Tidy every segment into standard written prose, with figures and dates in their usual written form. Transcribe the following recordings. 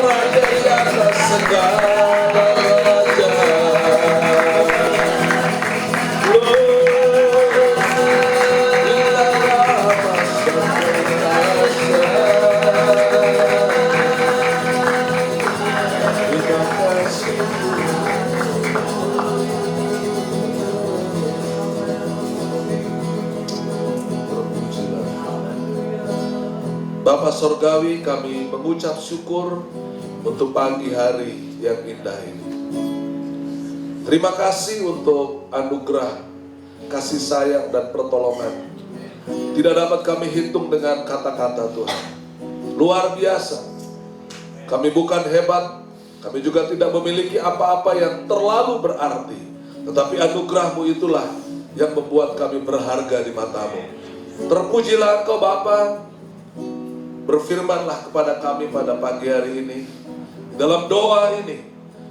raja di atas segala raja. Bapa Sorgawi, kami mengucap syukur untuk pagi hari yang indah ini. Terima kasih untuk anugerah, kasih sayang dan pertolongan. Tidak dapat kami hitung dengan kata-kata Tuhan. Luar biasa. Kami bukan hebat, kami juga tidak memiliki apa-apa yang terlalu berarti. Tetapi anugerah-Mu itulah yang membuat kami berharga di mata-Mu. Terpujilah Engkau Bapa. Berfirmanlah kepada kami pada pagi hari ini, dalam doa ini,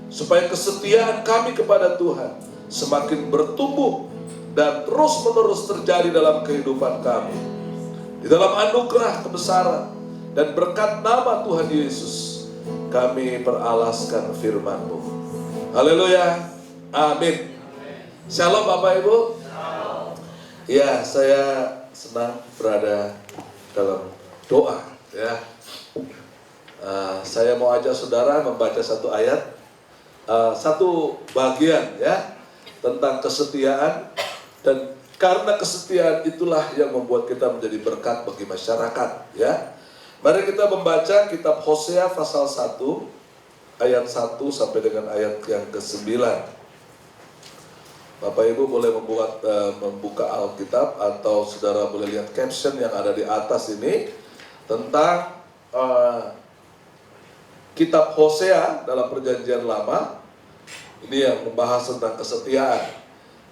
supaya kesetiaan kami kepada Tuhan semakin bertumbuh dan terus-menerus terjadi dalam kehidupan kami. Di dalam anugerah kebesaran dan berkat nama Tuhan Yesus, kami peralaskan firman-Mu. Haleluya, amin. Shalom Bapak Ibu. Ya, saya senang berada dalam doa. Ya, saya mau ajak saudara membaca satu ayat, satu bagian ya tentang kesetiaan, dan karena kesetiaan itulah yang membuat kita menjadi berkat bagi masyarakat. Ya, mari kita membaca kitab Hosea pasal 1 ayat 1 sampai dengan ayat yang ke-9. Bapak Ibu boleh membuka Alkitab, atau saudara boleh lihat caption yang ada di atas ini tentang kitab Hosea dalam perjanjian lama. Ini yang membahas tentang kesetiaan.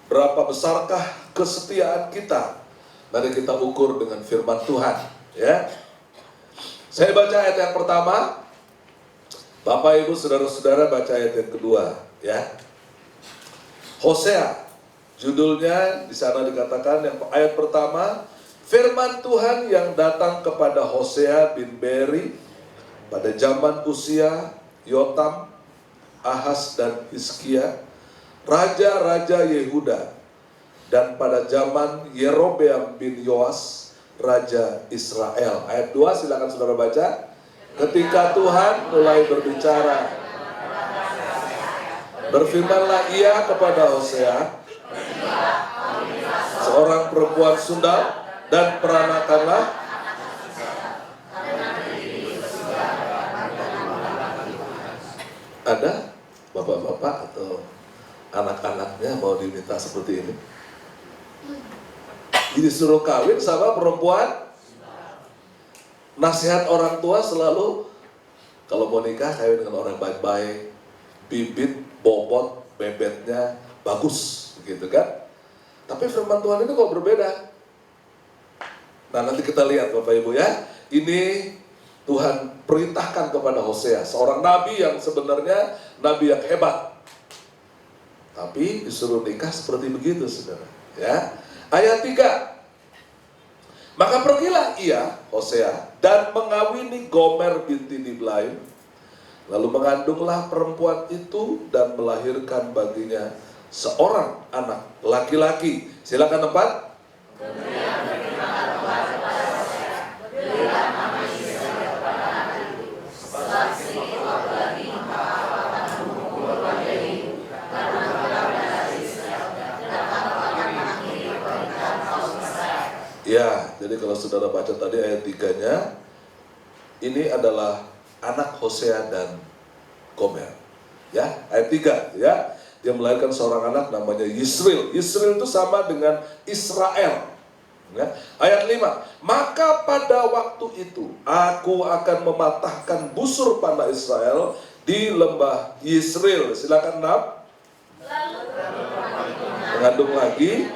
Berapa besarkah kesetiaan kita? Mari kita ukur dengan firman Tuhan, ya. Saya baca ayat yang pertama, Bapak Ibu saudara-saudara baca ayat yang kedua, ya. Hosea, judulnya di sana dikatakan yang ayat pertama, firman Tuhan yang datang kepada Hosea bin Beri pada zaman usia Yotam, Ahaz dan Hizkia, raja-raja Yehuda, dan pada zaman Yerobeam bin Yoas, raja Israel. Ayat 2 silakan saudara baca. Ketika Tuhan mulai berbicara, berfirmanlah ia kepada Hosea, seorang perempuan sundal, dan peranakanlah ada bapak-bapak atau anak-anaknya mau diminta seperti ini. Jadi suruh kawin sama perempuan. Nasihat orang tua selalu, kalau mau nikah kawin dengan orang baik-baik, bibit, bobot, bebetnya bagus, begitu kan? Tapi firman Tuhan ini kok berbeda. Nah, nanti kita lihat Bapak Ibu ya. Ini Tuhan perintahkan kepada Hosea, seorang nabi yang sebenarnya nabi yang hebat, tapi disuruh nikah seperti begitu, saudara. Ya, ayat 3. Maka pergilah ia, Hosea, dan mengawini Gomer binti Diblaim. Lalu mengandunglah perempuan itu dan melahirkan baginya seorang anak laki-laki. Silakan 4. Ya, jadi kalau saudara baca tadi ayat 3-nya, ini adalah anak Hosea dan Gomer. Ya, ayat 3 ya. Dia melahirkan seorang anak namanya Yisril. Yisril itu sama dengan Israel. Ya. Ayat 5, maka pada waktu itu aku akan mematahkan busur panah Israel di lembah Yisril. Silakan 6. Mengandung lagi.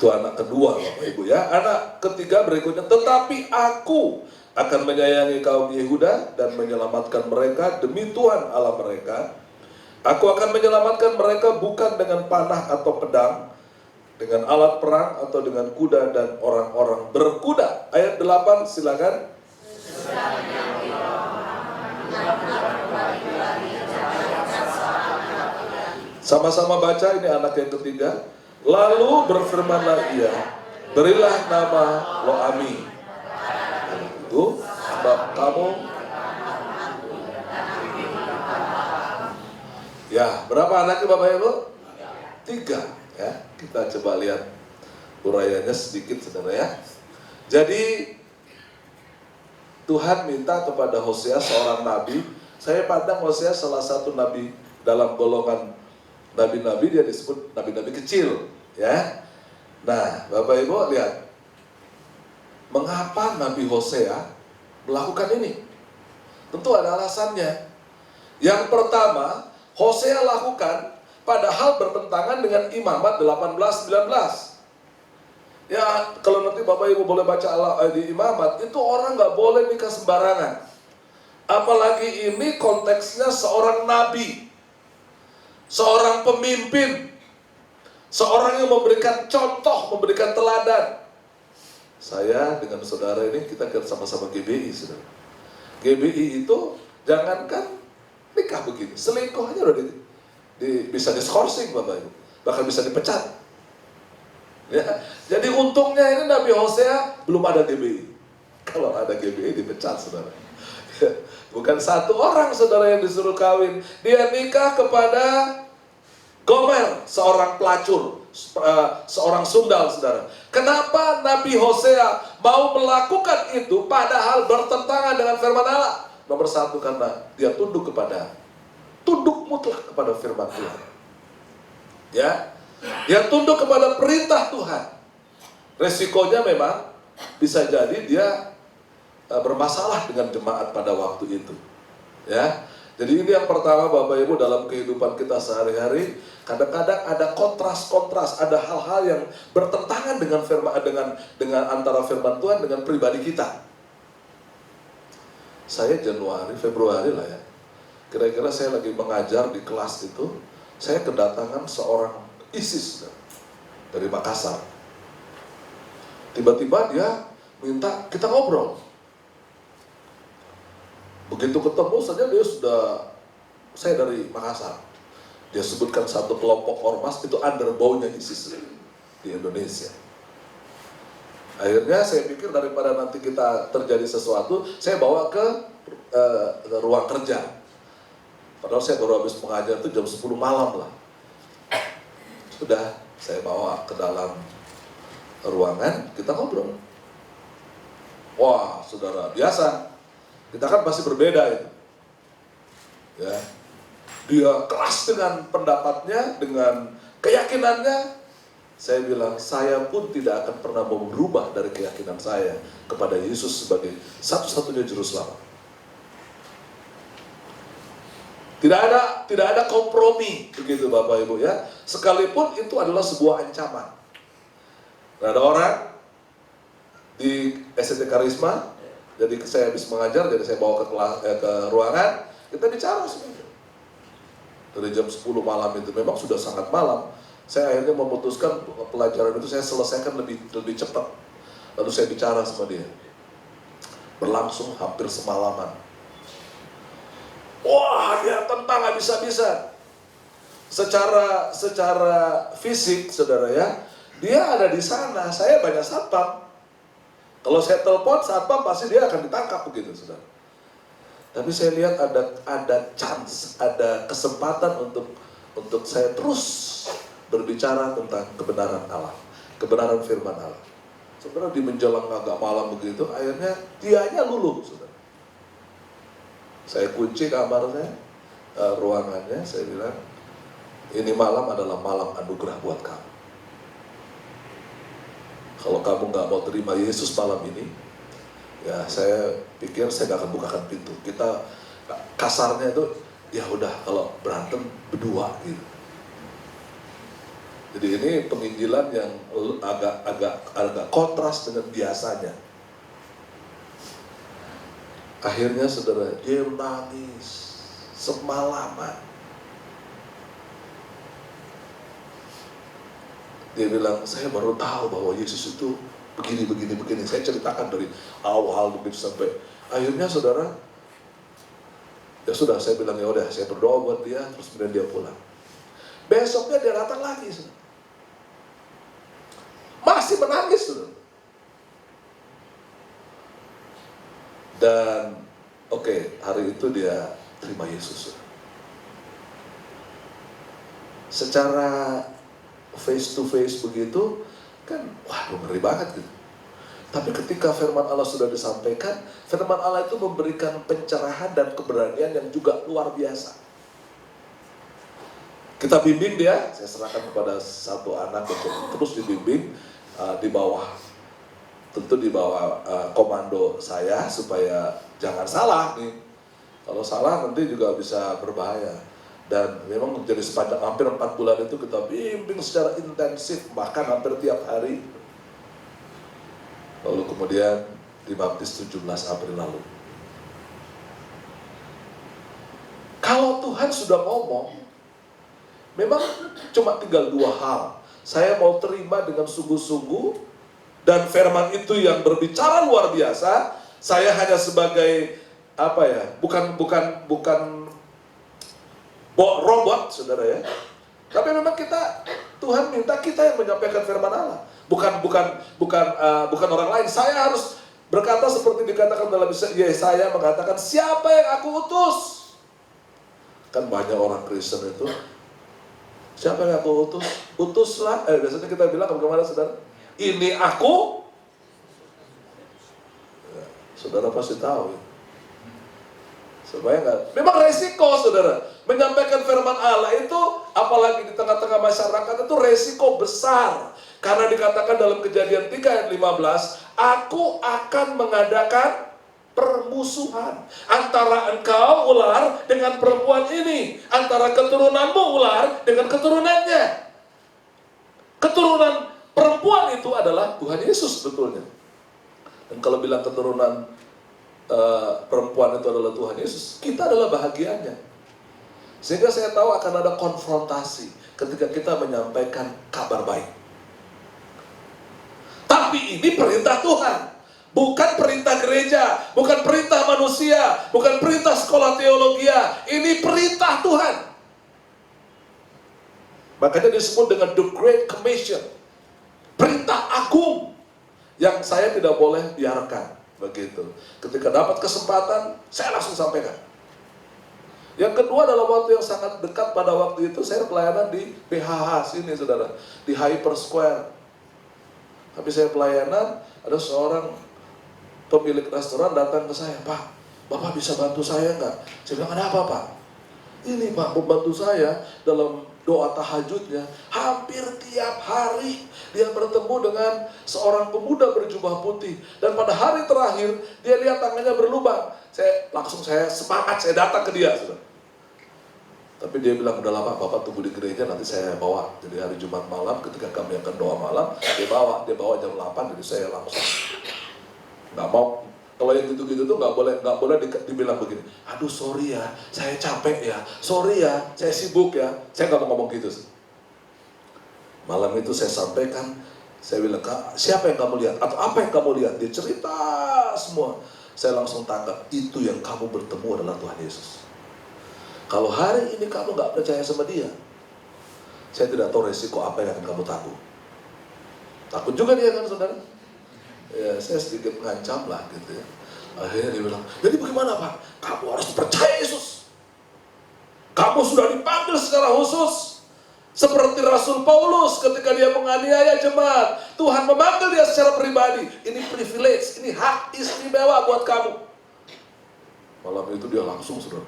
Itu anak kedua Bapak Ibu ya. Anak ketiga berikutnya, tetapi aku akan menyayangi kaum Yehuda dan menyelamatkan mereka demi Tuhan Allah mereka. Aku akan menyelamatkan mereka bukan dengan panah atau pedang, dengan alat perang atau dengan kuda dan orang-orang berkuda. Ayat 8 silakan. Sama-sama baca, ini anak yang ketiga. Lalu berfirmanlah ia, berilah nama Lo-Ami. Itu sebab kamu. Ya, berapa anaknya Bapak Ibu? 3. Ya, kita coba lihat urayanya sedikit saudara ya. Jadi Tuhan minta kepada Hosea seorang nabi. Saya pandang Hosea salah satu nabi dalam golongan nabi-nabi, dia disebut nabi-nabi kecil, ya. Nah, Bapak Ibu lihat, mengapa Nabi Hosea melakukan ini? Tentu ada alasannya. Yang pertama, Hosea lakukan padahal bertentangan dengan Imamat 18-19. Ya, kalau nanti Bapak Ibu boleh baca di Imamat, itu orang nggak boleh nikah sembarangan. Apalagi ini konteksnya seorang nabi, seorang pemimpin, seorang yang memberikan contoh, memberikan teladan. Saya dengan saudara ini, kita kan sama-sama GBI, saudara. GBI itu, jangankan nikah begini, selingkuh aja udah bisa diskorsing Bapak Ibu, bahkan bisa dipecat. Ya, jadi untungnya ini Nabi Hosea belum ada GBI. Kalau ada GBI dipecat saudara. Bukan satu orang saudara yang disuruh kawin, dia nikah kepada Gomer, seorang pelacur, seorang sundal saudara. Kenapa Nabi Hosea mau melakukan itu padahal bertentangan dengan firman Allah? Nomor 1, karena dia tunduk mutlak kepada firman Tuhan. Ya, dia tunduk kepada perintah Tuhan. Resikonya memang bisa jadi dia bermasalah dengan jemaat pada waktu itu. Ya, jadi ini yang pertama Bapak Ibu, dalam kehidupan kita sehari-hari kadang-kadang ada kontras-kontras, ada hal-hal yang bertentangan dengan firman, dengan antara firman Tuhan dengan pribadi kita. Saya Februari lah ya, kira-kira saya lagi mengajar di kelas itu, saya kedatangan seorang ISIS dari Makassar. Tiba-tiba dia minta kita ngobrol. Begitu ketemu saja dia sudah, saya dari Makassar. Dia sebutkan satu kelompok ormas itu underbownya ISIS di Indonesia. Akhirnya saya pikir daripada nanti kita terjadi sesuatu, saya bawa ke ruang kerja. Padahal saya baru habis mengajar itu jam 10 malam lah. Sudah, saya bawa ke dalam ruangan, kita ngobrol. Wah, saudara, biasa. Kita kan pasti berbeda itu. Ya. Dia keras dengan pendapatnya, dengan keyakinannya. Saya bilang, saya pun tidak akan pernah mau berubah dari keyakinan saya kepada Yesus sebagai satu-satunya juru selamat. Tidak ada kompromi, begitu Bapak Ibu ya. Sekalipun itu adalah sebuah ancaman. Ada orang di SNT Karisma, jadi saya habis mengajar, jadi saya bawa ke ruangan, kita bicara sebenarnya. Dari jam 10 malam itu memang sudah sangat malam. Saya akhirnya memutuskan pelajaran itu saya selesaikan lebih cepat. Lalu saya bicara sama dia. Berlangsung hampir semalaman. Wah, dia tentang habis-habisan. Secara fisik, saudara ya, dia ada di sana. Saya banyak satpam. Kalau saya telepon satpam pasti dia akan ditangkap begitu, saudara. Tapi saya lihat ada chance, ada kesempatan untuk saya terus berbicara tentang kebenaran Allah, kebenaran firman Allah. Saudara, di menjelang agak malam begitu, akhirnya dianya luluh, saudara. Saya kunci kamarnya, ruangannya, saya bilang, ini malam adalah malam anugerah buat kamu. Kalau kamu nggak mau terima Yesus malam ini, ya saya pikir saya nggak akan bukakan pintu. Kita kasarnya itu, ya udah kalau berantem berdua gitu. Jadi ini penginjilan yang agak kontras dengan biasanya. Akhirnya saudara, dia nangis semalaman. Dia bilang, saya baru tahu bahwa Yesus itu begini. Saya ceritakan dari awal begitu sampai akhirnya saudara, ya sudah, saya bilang ya udah, saya berdoa buat dia, terus kemudian dia pulang. Besoknya dia datang lagi, saudara. Masih menangis, saudara. Dan hari itu dia terima Yesus. Secara face to face begitu kan, waduh, ngeri banget gitu. Tapi ketika firman Allah sudah disampaikan, firman Allah itu memberikan pencerahan dan keberanian yang juga luar biasa. Kita bimbing dia, saya serahkan kepada satu anak untuk terus dibimbing di bawah komando saya supaya jangan salah nih. Kalau salah nanti juga bisa berbahaya. Dan memang menjadi sepanjang hampir 4 bulan itu kita bimbing secara intensif, bahkan hampir tiap hari. Lalu kemudian dibaptis 17 April lalu. Kalau Tuhan sudah ngomong, memang cuma tinggal 2 hal. Saya mau terima dengan sungguh-sungguh, dan firman itu yang berbicara luar biasa. Saya hanya sebagai bukan robot, saudara ya. Tapi memang Tuhan minta kita yang menyampaikan firman Allah, bukan orang lain. Saya harus berkata seperti dikatakan dalam Yesaya, mengatakan, siapa yang aku utus? Kan banyak orang Kristen itu, siapa yang aku utus? Utuslah. Biasanya kita bilang bagaimana, saudara? Ini aku. Ya, saudara pasti tahu. Supaya enggak. Memang resiko, saudara. Menyampaikan firman Allah itu, apalagi di tengah-tengah masyarakat, itu resiko besar. Karena dikatakan dalam Kejadian 3 ayat 15, aku akan mengadakan permusuhan antara engkau ular dengan perempuan ini, antara keturunanmu ular dengan keturunannya. Keturunan perempuan itu adalah Tuhan Yesus sebetulnya. Dan kalau bilang keturunan perempuan itu adalah Tuhan Yesus, kita adalah bahagianya. Sehingga saya tahu akan ada konfrontasi ketika kita menyampaikan kabar baik. Tapi ini perintah Tuhan, bukan perintah gereja, bukan perintah manusia, bukan perintah sekolah teologi. Ini perintah Tuhan. Makanya disebut dengan the Great Commission, perintah agung yang saya tidak boleh biarkan begitu. Ketika dapat kesempatan, saya langsung sampaikan. Yang kedua, dalam waktu yang sangat dekat pada waktu itu, saya pelayanan di PHH sini, saudara, di Hyper Square. Tapi saya pelayanan, ada seorang pemilik restoran datang ke saya, Pak, Bapak bisa bantu saya nggak? Saya bilang, ada apa, Pak? Ini, Pak, membantu saya dalam doa tahajudnya. Hampir tiap hari dia bertemu dengan seorang pemuda berjubah putih. Dan pada hari terakhir, dia lihat tangannya berlubang. Saya semangat, saya datang ke dia, saudara. Tapi dia bilang, udah lama Bapak tunggu di gereja, nanti saya bawa. Jadi hari Jumat malam ketika kami akan doa malam, dia bawa jam 8, jadi saya langsung nggak mau. Kalau yang gitu-gitu tuh nggak boleh dibilang begini, aduh sorry ya, saya capek ya, sorry ya, saya sibuk ya. Saya nggak mau ngomong gitu. Malam itu saya sampaikan, saya bilang, siapa yang kamu lihat? Atau apa yang kamu lihat? Dia cerita semua. Saya langsung tangkap, itu yang kamu bertemu adalah Tuhan Yesus. Kalau hari ini kamu nggak percaya sama dia, saya tidak tahu resiko apa yang akan kamu tanggung. Takut juga dia kan, saudara? Ya, saya sedikit mengancam lah gitu ya. Akhirnya dia bilang, jadi bagaimana, Pak? Kamu harus percaya Yesus. Kamu sudah dipanggil secara khusus. Seperti Rasul Paulus ketika dia menganiaya jemaat, Tuhan memanggil dia secara pribadi. Ini privilege, ini hak istimewa buat kamu. Malam itu dia langsung, saudara.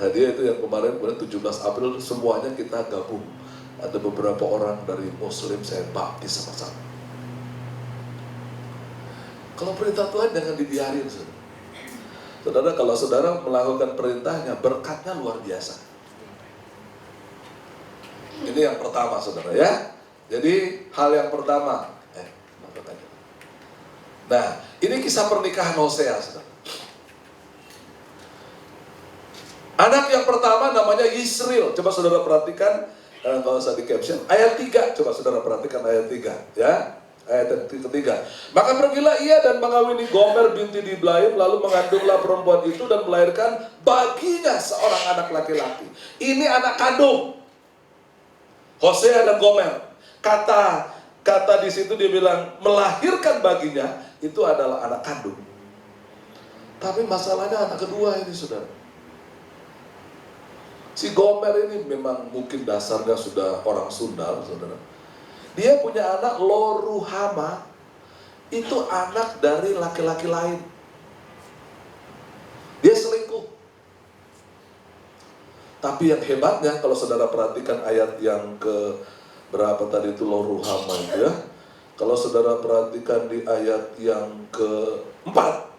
Hadiah itu yang kemarin 17 April semuanya kita gabung. Ada beberapa orang dari Muslim saya baptis sama-sama. Kalau perintah Tuhan jangan dibiarin, saudara. Saudara, kalau saudara melakukan perintahnya, berkatnya luar biasa. Ini yang pertama, saudara ya. Jadi hal yang pertama, Nah, ini kisah pernikahan Hosea, saudara. Anak yang pertama namanya Yisril. Coba saudara perhatikan, kalau usah di caption. Ayat 3, coba saudara perhatikan ayat 3. Ya, ayat ketiga. Maka pergilah ia dan mengawini Gomer binti Diblaim, lalu mengandunglah perempuan itu dan melahirkan baginya seorang anak laki-laki. Ini anak kandung Hosea dan Gomer. Kata di situ dia bilang melahirkan baginya itu adalah anak kandung. Tapi masalahnya anak kedua ini, saudara. Si Gomer ini memang mungkin dasarnya sudah orang Sunda, saudara. Dia punya anak Lo-ruhama, itu anak dari laki-laki lain. Dia selingkuh. Tapi yang hebatnya, kalau saudara perhatikan ayat yang ke berapa tadi itu Lo-ruhama itu ya. Kalau saudara perhatikan di ayat yang ke-4.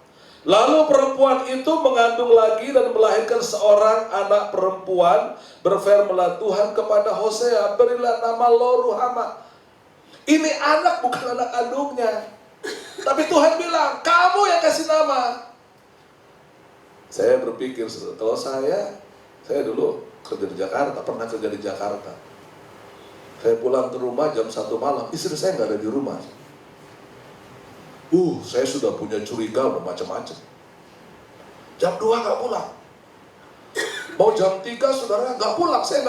Lalu perempuan itu mengandung lagi dan melahirkan seorang anak perempuan. Berfirmanlah Tuhan kepada Hosea, berilah nama Lo-ruhama. Ini anak bukan anak kandungnya. Tapi Tuhan bilang, kamu yang kasih nama. Saya berpikir, kalau saya dulu kerja di Jakarta, pernah kerja di Jakarta. Saya pulang ke rumah jam 1 malam, istri saya nggak ada di rumah. Saya sudah punya curiga macam-macam. Jam 2 nggak pulang. Mau jam 3 saudara nggak pulang, saya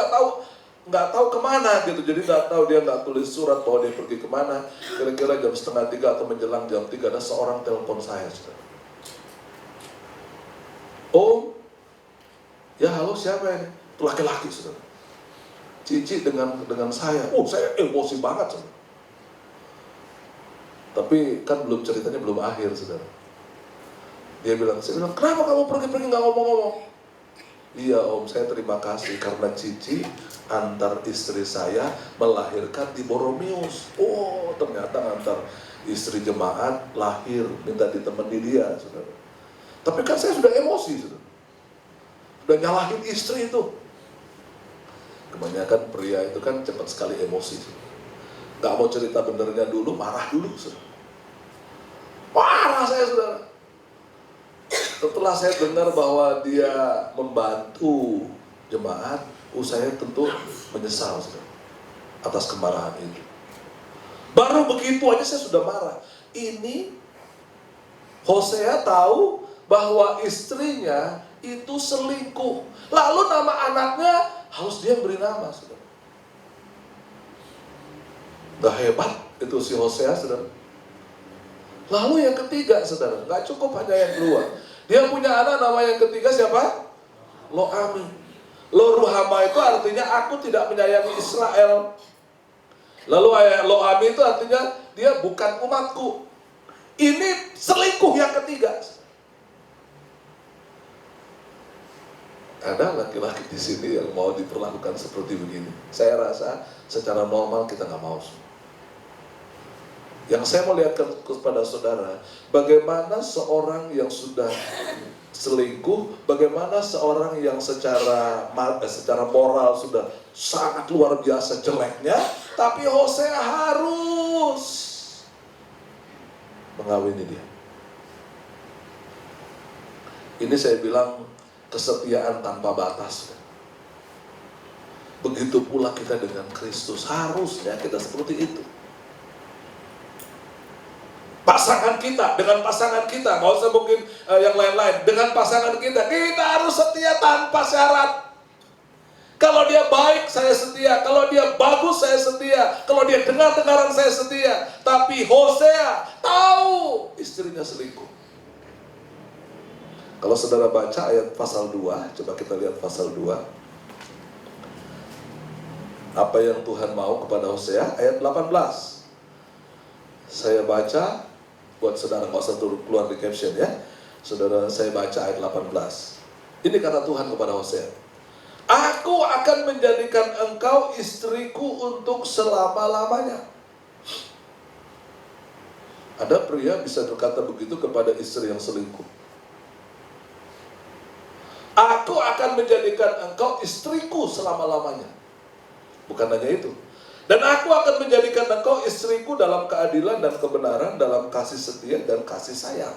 nggak tahu kemana gitu. Jadi nggak tahu, dia nggak tulis surat bahwa dia pergi kemana. Kira-kira jam 2:30 atau menjelang jam 3 ada seorang telepon saya, saudara. Om, ya halo, siapa ini? Itu laki-laki, saudara. Cici dengan saya. Saya emosi banget, saudara. Tapi kan ceritanya belum akhir, saudara. Saya bilang, kenapa kamu pergi-pergi nggak ngomong-ngomong? Iya om, saya terima kasih karena Cici antar istri saya melahirkan di Boromius. Ternyata antar istri jemaat lahir, minta ditemani dia, saudara. Tapi kan saya sudah emosi, saudara. Sudah nyalahin istri itu. Kebanyakan pria itu kan cepat sekali emosi, saudara. Gak mau cerita benernya dulu, marah dulu, saudara. Marah saya, saudara. Setelah saya dengar bahwa dia membantu jemaat, saya tentu menyesal, saudara, atas kemarahan itu. Baru begitu aja saya sudah marah. Ini Hosea tahu bahwa istrinya itu selingkuh. Lalu nama anaknya harus dia beri nama, saudara. Gak hebat itu si Hosea, saudara. Lalu yang ketiga, saudara, gak cukup hanya yang kedua. Dia punya anak, nama yang ketiga siapa? Lo-ami. Lo-ruhama itu artinya aku tidak menyayangi Israel. Lalu Lo-ami itu artinya dia bukan umatku. Ini selingkuh yang ketiga. Ada laki-laki di sini yang mau diperlakukan seperti begini. Saya rasa secara normal kita nggak mau. Yang saya mau lihat kepada saudara, bagaimana seorang yang sudah selingkuh, bagaimana seorang yang secara moral sudah sangat luar biasa jeleknya, tapi Hosea harus mengawini dia. Ini saya bilang kesetiaan tanpa batas. Begitu pula kita dengan Kristus, harusnya kita seperti itu. Pasangan kita, dengan pasangan kita, nggak usah mungkin yang lain-lain, dengan pasangan kita harus setia tanpa syarat. Kalau dia baik, saya setia. Kalau dia bagus, saya setia. Kalau dia dengar-dengaran, saya setia. Tapi Hosea tahu istrinya selingkuh. Kalau saudara baca ayat pasal 2, coba kita lihat pasal 2. Apa yang Tuhan mau kepada Hosea, ayat 18. Saya baca, buat saudara nggak usah keluar di caption ya. Saudara, saya baca ayat 18. Ini kata Tuhan kepada Hosea. Aku akan menjadikan engkau istriku untuk selama-lamanya. Ada pria bisa berkata begitu kepada istri yang selingkuh. Aku akan menjadikan engkau istriku selama-lamanya. Bukan hanya itu. Dan aku akan menjadikan engkau istriku dalam keadilan dan kebenaran, dalam kasih setia dan kasih sayang.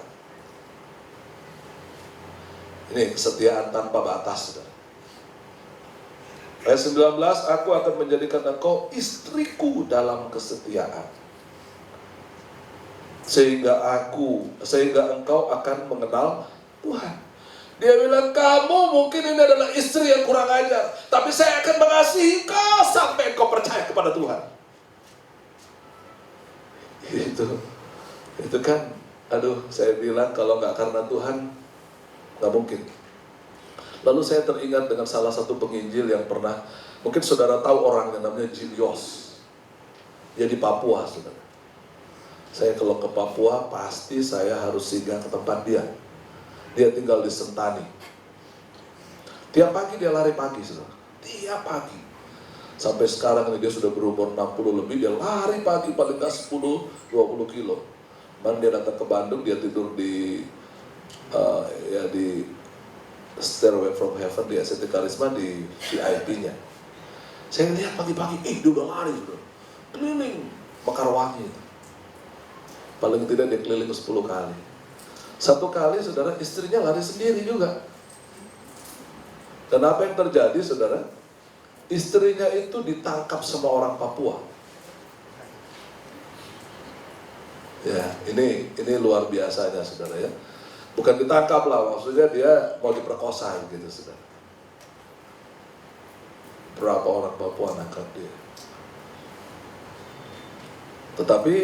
Ini kesetiaan tanpa batas, saudara. Ayat 19, aku akan menjadikan engkau istriku dalam kesetiaan. Sehingga engkau akan mengenal Tuhan. Dia bilang, kamu mungkin ini adalah istri yang kurang ajar, tapi saya akan mengasihi kau sampai engkau percaya kepada Tuhan. Itu kan, saya bilang kalau nggak karena Tuhan, nggak mungkin. Lalu saya teringat dengan salah satu penginjil yang pernah, mungkin saudara tahu orangnya, namanya Jim Yos. Dia di Papua, saudara. Saya kalau ke Papua, pasti saya harus singgah ke tempat dia. Dia tinggal di Sentani. Tiap pagi dia lari pagi, saudara. Tiap pagi. Sampai sekarang ini dia sudah berumur 60 lebih, dia lari pagi paling nggak 10-20 kilo. Man dia datang ke Bandung, dia tidur di di Stairway from Heaven di SCT Karisma di VIP-nya. Saya lihat pagi-pagi, dia udah lari, saudara. Keliling Mekarwangi. Paling tidak dia keliling 10 kali. Satu kali, saudara, istrinya lari sendiri juga. Dan apa yang terjadi, saudara? Istrinya itu ditangkap sama orang Papua. Ya, ini luar biasanya, saudara ya. Bukan ditangkap lah, maksudnya dia mau diperkosa gitu, saudara. Berapa orang Papua nangkap dia. Tetapi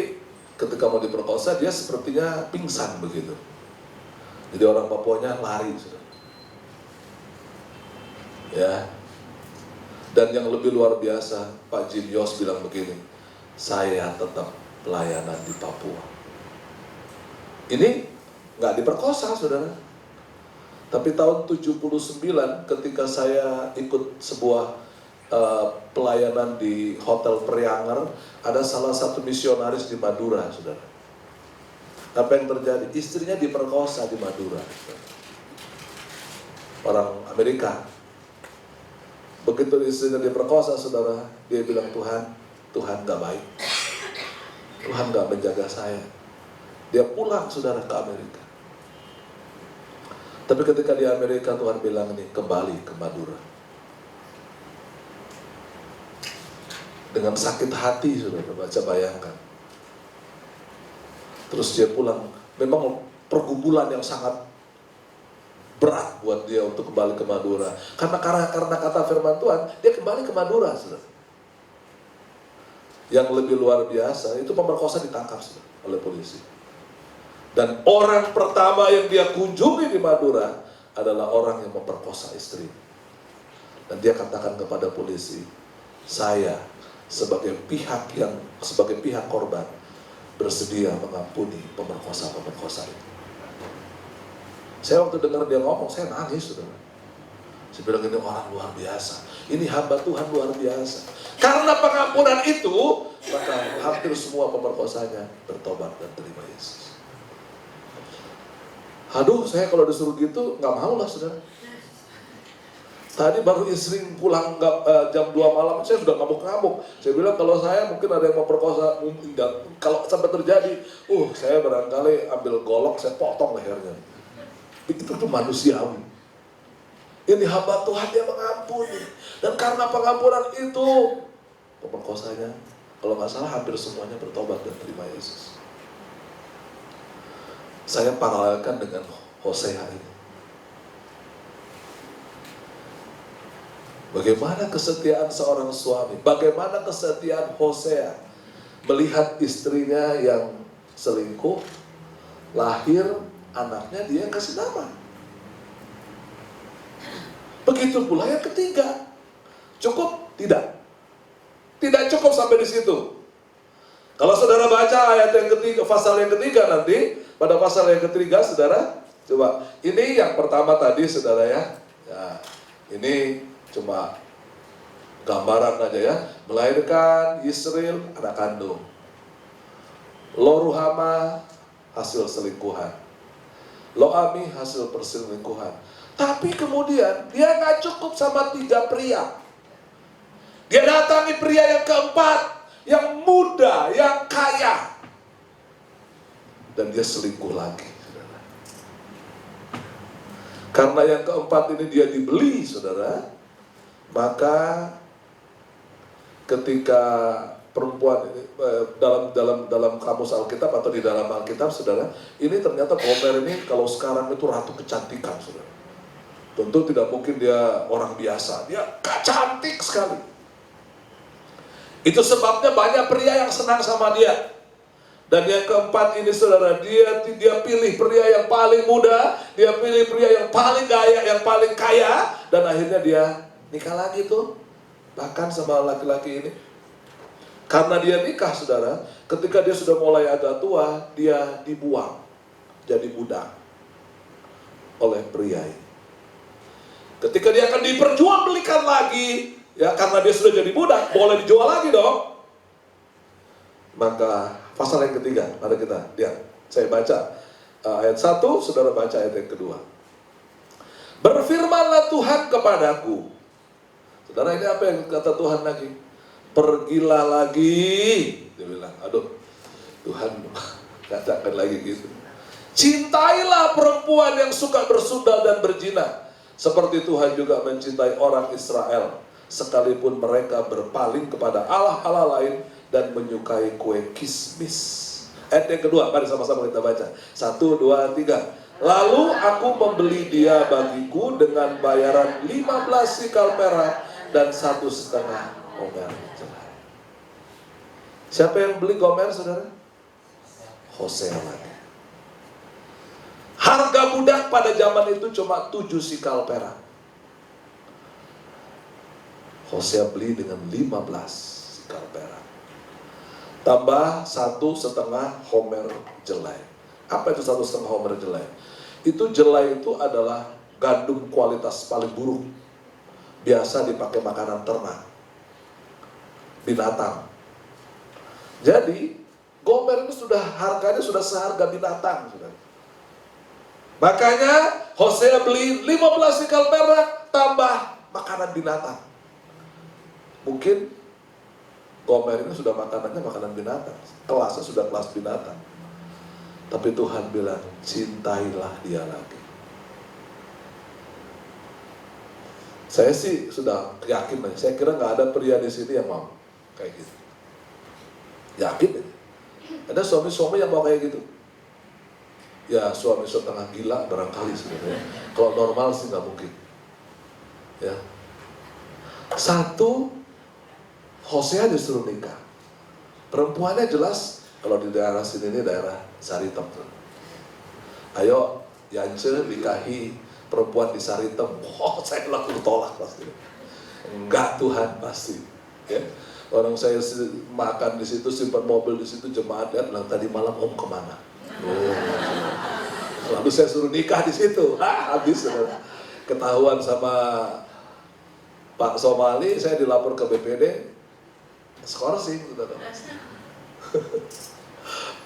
ketika mau diperkosa, dia sepertinya pingsan begitu. Jadi orang Papuanya lari, saudara. Ya. Dan yang lebih luar biasa, Pak Jim Yos bilang begini, saya tetap pelayanan di Papua. Ini nggak diperkosa, saudara. Tapi tahun 79 ketika saya ikut sebuah pelayanan di Hotel Prianger, ada salah satu misionaris di Madura, saudara. Apa yang terjadi? Istrinya diperkosa di Madura, saudara. Orang Amerika. Begitu istrinya diperkosa, saudara, dia bilang, Tuhan nggak baik. Tuhan nggak menjaga saya. Dia pulang, saudara, ke Amerika. Tapi ketika di Amerika, Tuhan bilang nih, kembali ke Madura. Dengan sakit hati, saudara, baca bayangkan. Terus dia pulang. Memang pergumulan yang sangat berat buat dia untuk kembali ke Madura. Karena kata firman Tuhan, dia kembali ke Madura, saudara. Yang lebih luar biasa, itu pemerkosa ditangkap, saudara, oleh polisi. Dan orang pertama yang dia kunjungi di Madura adalah orang yang memperkosa istri. Dan dia katakan kepada polisi, saya sebagai pihak korban bersedia mengampuni pemerkosa itu. Saya waktu dengar dia ngomong, saya nangis, saudara. Saya bilang, ini orang luar biasa. Ini hamba Tuhan luar biasa. Karena pengampunan itu, maka hampir semua pemerkosanya bertobat dan terima Yesus. Aduh, saya kalau disuruh gitu nggak mau lah, saudara. Tadi baru istri pulang jam 2 malam, saya sudah ngamuk-ngamuk. Saya bilang kalau saya mungkin ada yang memperkosa, kalau sampai terjadi, saya barangkali ambil golok, saya potong lehernya. Itu tuh manusiawi. Ini hamba Tuhan, dia mengampuni. Dan karena pengampunan itu, pemerkosanya, kalau nggak salah hampir semuanya bertobat dan terima Yesus. Saya paralelkan dengan Hosea ini. Bagaimana kesetiaan seorang suami, bagaimana kesetiaan Hosea melihat istrinya yang selingkuh, lahir anaknya dia kasih nama. Begitu pula yang ketiga. Cukup? Tidak. Tidak cukup sampai di situ. Kalau saudara baca ayat yang ketiga, pasal yang ketiga nanti, pada pasal yang ketiga, saudara, coba. Ini yang pertama tadi, saudara ya. Ini cuma gambaran aja ya. Melahirkan Yisril, anak kandung. Lo-Ruhama, hasil selingkuhan. Lo-Ami, hasil perselingkuhan. Tapi kemudian, dia nggak cukup sama 3 pria. Dia datangi pria yang keempat, yang muda, yang kaya. Dan dia selingkuh lagi, saudara. Karena yang keempat ini dia dibeli, saudara. Maka ketika perempuan ini dalam kamus Alkitab atau di dalam Alkitab, saudara, ini ternyata Gomer ini kalau sekarang itu ratu kecantikan, saudara. Tentu tidak mungkin dia orang biasa, dia cantik sekali. Itu sebabnya banyak pria yang senang sama dia. Dan yang keempat ini, saudara, dia pilih pria yang paling muda, dia pilih pria yang paling gaya, yang paling kaya, dan akhirnya dia nikah lagi tuh, bahkan sama laki-laki ini. Karena dia nikah, saudara, ketika dia sudah mulai agak tua, dia dibuang jadi budak oleh pria ini. Ketika dia akan diperjualbelikan lagi, ya karena dia sudah jadi budak, boleh dijual lagi dong. Maka pasal yang ketiga, mari kita lihat. Saya baca ayat 1, saudara baca ayat yang kedua. Berfirmanlah Tuhan kepadaku. Saudara, ini apa yang kata Tuhan lagi? Pergilah lagi. Dia bilang, aduh, Tuhan katakan lagi gitu. Cintailah perempuan yang suka bersundal dan berzina, seperti Tuhan juga mencintai orang Israel, sekalipun mereka berpaling kepada Allah-Allah lain dan menyukai kue kismis. Ayat yang kedua, mari sama-sama kita baca. 1, 2, 3. Lalu aku membeli dia bagiku dengan bayaran 15 sikal perak dan 1,5 gomer. Siapa yang beli gomer, saudara? Hosea lagi. Harga budak pada zaman itu cuma 7 sikal perak. Hosea beli dengan 15 sikal perak. Tambah 1,5 homer jelai. Apa itu 1,5 homer jelai? Itu jelai itu adalah gandum kualitas paling buruk. Biasa dipakai makanan ternak, binatang. Jadi gomer itu sudah harganya sudah seharga binatang, saudara. Makanya Hosea beli 15 sikal perak tambah makanan binatang. Mungkin gomer ini sudah makanannya makanan binatang, kelasnya sudah kelas binatang. Tapi Tuhan bilang, cintailah dia lagi. Saya sih sudah yakin, saya kira nggak ada pria di sini yang mau kayak gitu. Yakin aja. Ada suami-suami yang mau kayak gitu. Ya suami setengah gila barangkali sebenarnya. Kalau normal sih nggak mungkin. Ya. 1, Hosea disuruh nikah. Perempuannya jelas, kalau di daerah sini ini daerah Saritem. Ayo, Yance nikahi perempuan di Saritem. Oh, saya langsung tolak pasti. Enggak, Tuhan pasti. Ya. Orang saya makan di situ, simpan mobil di situ, jemaat dia bilang tadi malam om kemana? Oh. Lalu saya suruh nikah di situ. Habis ketahuan sama Pak Somali, saya dilapor ke BPD. Skor sih, saudara.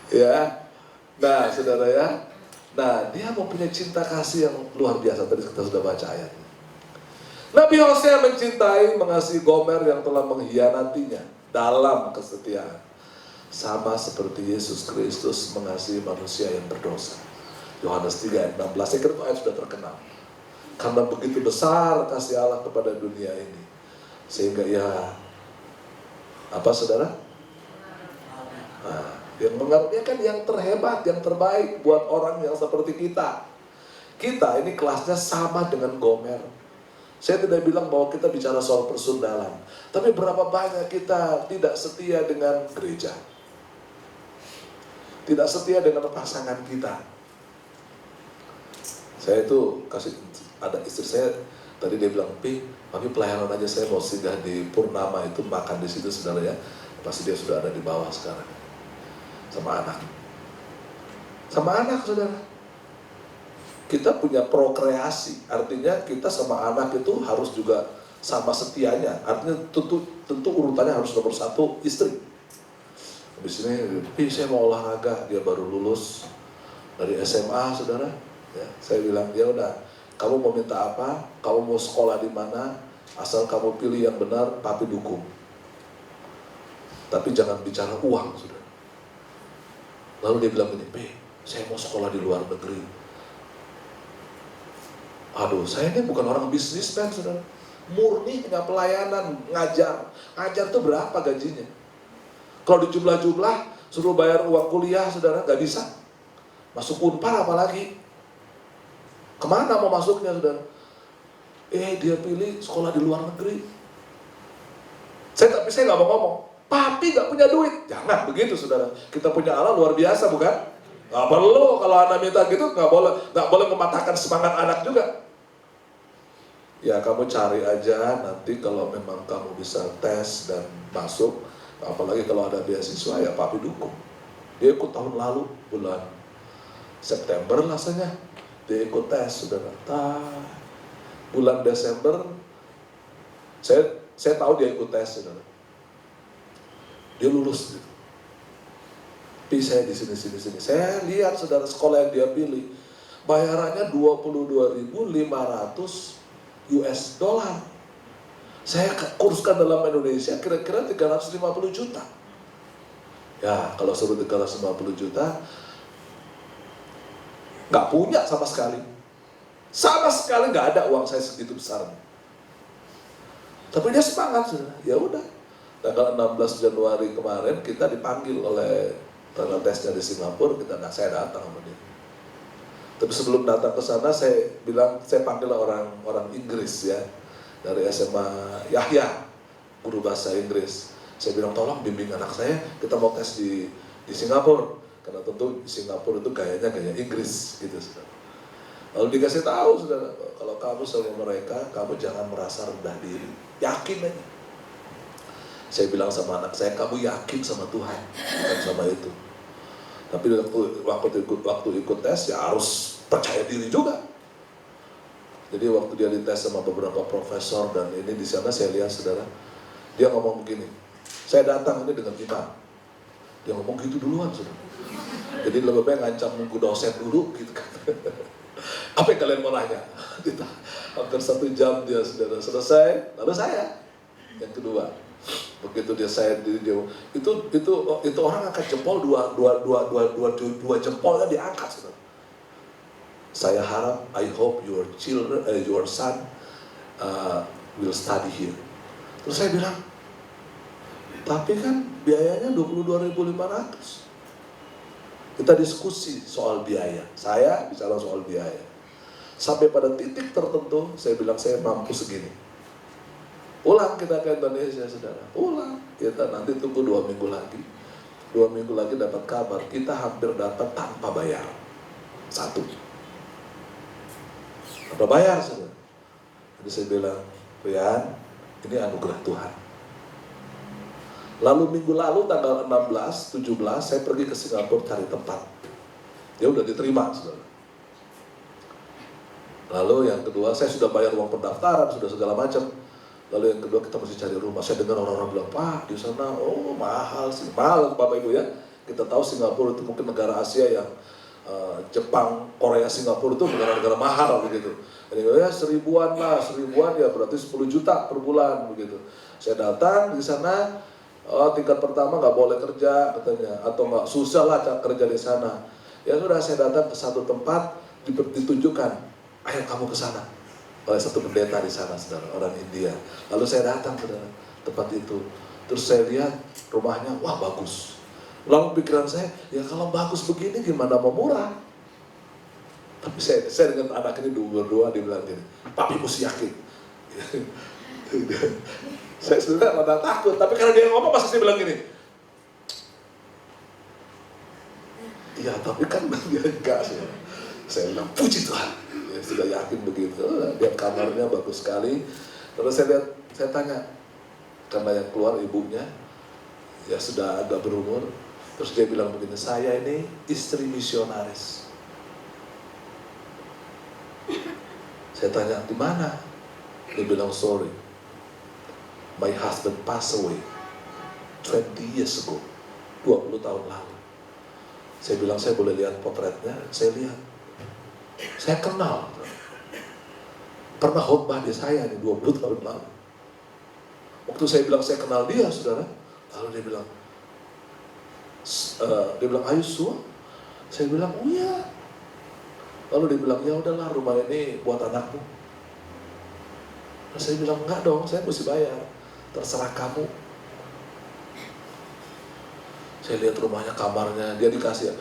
Ya, nah saudara ya, nah dia mempunyai cinta kasih yang luar biasa. Tadi kita sudah baca ayatnya. Nabi Hosea mencintai, mengasihi Gomer yang telah mengkhianatinya dalam kesetiaan, sama seperti Yesus Kristus mengasihi manusia yang berdosa. Yohanes 3 ayat 16. Saya kira itu ayat sudah terkenal. Karena begitu besar kasih Allah kepada dunia ini, sehingga ya apa saudara? Nah, yang mengaruniakan yang terhebat, yang terbaik buat orang yang seperti kita. Kita ini kelasnya sama dengan Gomer. Saya tidak bilang bahwa kita bicara soal persundalan, tapi berapa banyak kita tidak setia dengan gereja, tidak setia dengan pasangan kita. Saya itu kasih, ada istri saya tadi dia bilang, Mami pelayanan aja, saya mau singgah di Purnama itu, makan di situ saudara ya. Pasti dia sudah ada di bawah sekarang. Sama anak saudara. Kita punya prokreasi, artinya kita sama anak itu harus juga sama setianya. Artinya tentu urutannya harus nomor 1 istri. Habis ini, saya mau olahraga, dia baru lulus dari SMA saudara. Ya, saya bilang, ya udah, kamu mau minta apa? Kamu mau sekolah di mana? Asal kamu pilih yang benar, papi dukung. Tapi jangan bicara uang, saudara. Lalu dia bilang gini, saya mau sekolah di luar negeri. Aduh, saya ini bukan orang bisnismen, saudara. murni hanya pelayanan, ngajar. Ngajar itu berapa gajinya? Kalau dijumlah-jumlah, suruh bayar uang kuliah, saudara, nggak bisa. Masuk Unpar apalagi. Kemana mau masuknya, saudara? Dia pilih sekolah di luar negeri. Tapi saya nggak mau ngomong, papi nggak punya duit. Jangan begitu, saudara. Kita punya Allah luar biasa, bukan? Nggak perlu kalau anak minta gitu, nggak boleh mematahkan semangat anak juga. Ya kamu cari aja nanti kalau memang kamu bisa tes dan masuk, apalagi kalau ada beasiswa ya papi dukung. Dia ikut tahun lalu bulan September rasanya dia ikut tes, saudara. Bulan Desember saya tahu dia ikut tes, saudara. Dia lulus gitu. Tapi saya di sini. Saya lihat, saudara, sekolah yang dia pilih bayarannya 22.500 US dollar. Saya kurskan dalam Indonesia kira-kira 350 juta. Ya, kalau suruh 350 juta, nggak punya sama sekali. Sama sekali nggak ada uang saya segitu besar. Tapi dia semangat, saudara. Ya udah. Tanggal 16 Januari kemarin kita dipanggil oleh tanggal tesnya di Singapura, saya datang sama dia. Tapi sebelum datang ke sana saya panggil orang Inggris ya, dari SMA Yahya, guru bahasa Inggris. Saya bilang tolong bimbing anak saya, kita mau tes di Singapura, karena tentu di Singapura itu gaya Inggris gitu, saudara. Lalu dikasih tahu, saudara, kalau kamu sama mereka, kamu jangan merasa rendah diri, yakin aja. Saya bilang sama anak saya, kamu yakin sama Tuhan, bukan sama itu. Tapi waktu ikut tes ya harus percaya diri juga. Jadi waktu dia dites sama beberapa profesor dan ini di sana saya lihat, saudara, dia ngomong begini, saya datang ini dengan iman. Dia ngomong gitu duluan, saudara. Jadi lebih baik ngancam nunggu dosen dulu gitu kan. Apa yang kalian mau nanya? Hampir 1 jam dia, saudara, selesai. Lalu saya yang kedua. Begitu dia itu orang angkat jempol dua jempolnya diangkat, saudara. Saya harap, I hope your son will study here. Terus saya bilang, tapi kan biayanya 22.500. Kita diskusi soal biaya. Saya bicara soal biaya. Sampai pada titik tertentu, saya bilang saya mampu segini. Pulang kita ke Indonesia, saudara. Pulang. Kita nanti tunggu 2 minggu lagi. 2 minggu lagi dapat kabar. Kita hampir dapat tanpa bayar. 1. Tanpa bayar, saudara. Jadi saya bilang, Rian, ini anugerah Tuhan. Lalu minggu lalu tanggal 16, 17, saya pergi ke Singapura cari tempat. Dia udah diterima, saudara. Lalu yang kedua, saya sudah bayar uang pendaftaran, sudah segala macam. Lalu yang kedua kita mesti cari rumah. Saya dengar orang-orang bilang, Pak di sana, mahal sih. Mahal Bapak Ibu ya. Kita tahu Singapura itu mungkin negara Asia yang Jepang, Korea, Singapura itu negara-negara mahal begitu. Jadi ya 1000-an ya berarti 10 juta per bulan begitu. Saya datang di sana, tingkat pertama nggak boleh kerja katanya, atau nggak susah lah kerja di sana. Ya sudah, saya datang ke satu tempat ditunjukkan, ayo kamu ke sana. Oleh satu pendeta di sana, saudara, orang India. Lalu saya datang ke tempat itu. Terus saya lihat rumahnya, wah bagus. Lalu pikiran saya, ya kalau bagus begini gimana mau murah? Tapi saya dengan anak ini berdua dibilang gini, papi mesti yakin. Saya sebenarnya rada takut, tapi karena dia ngomong pasti saya bilang gini. Iya, tapi kan dia enggak sih. Saya bilang, puji Tuhan. Ya, sudah yakin begitu, lihat kamarnya bagus sekali. Terus saya tanya, karena yang keluar ibunya, ya sudah agak berumur. Terus dia bilang begini, saya ini istri misionaris. Saya tanya, di mana? Dia bilang, sorry, my husband passed away 20 years ago, 20 tahun lalu. Saya bilang, saya boleh lihat potretnya? Saya lihat. Saya kenal, pernah khotbah di saya nih 20 tahun lalu. Waktu saya bilang saya kenal dia, saudara, lalu dia bilang, are you sure? Saya bilang, oh iya. Lalu dia bilang, ya udahlah rumah ini buat anakmu. Nah, saya bilang, enggak dong, saya mesti bayar. Terserah kamu. Saya lihat rumahnya, kamarnya, dia dikasih